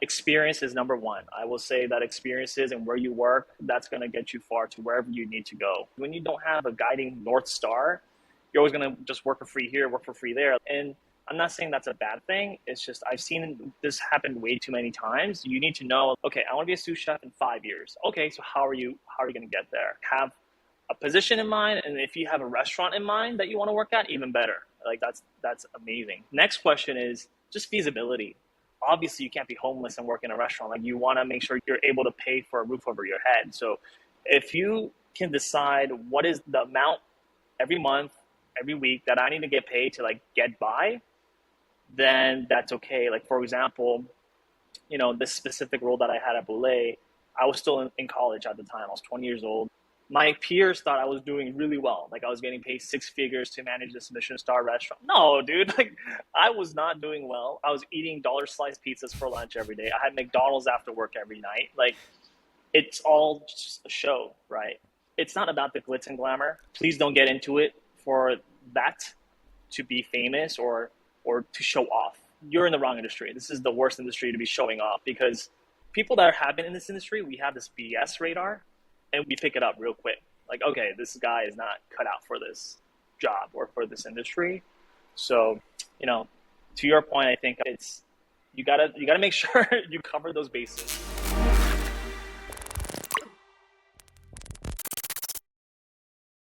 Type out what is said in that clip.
experience is number one. I will say that experiences and where you work, that's going to get you far to wherever you need to go. When you don't have a guiding North Star, you're always going to just work for free here, work for free there. And I'm not saying that's a bad thing. It's just I've seen this happen way too many times. You need to know, okay, I want to be a sous chef in 5 years. Okay, so how are you going to get there? Have a position in mind, and if you have a restaurant in mind that you want to work at, even better. Like that's amazing. Next question is just feasibility. Obviously, you can't be homeless and work in a restaurant. Like, you want to make sure you're able to pay for a roof over your head. So if you can decide what is the amount every month, every week that I need to get paid to like get by, then that's okay. Like, for example, this specific role that I had at Boulé, I was still in college at the time. I was 20 years old. My peers thought I was doing really well. Like, I was getting paid six figures to manage this Michelin star restaurant. No, dude, like, I was not doing well. I was eating dollar slice pizzas for lunch every day. I had McDonald's after work every night. Like, it's all just a show, right? It's not about the glitz and glamour. Please don't get into it for that, to be famous or to show off. You're in the wrong industry. This is the worst industry to be showing off, because people that have been in this industry, we have this BS radar and we pick it up real quick. Like, okay, this guy is not cut out for this job or for this industry. So, to your point, I think you gotta make sure you cover those bases.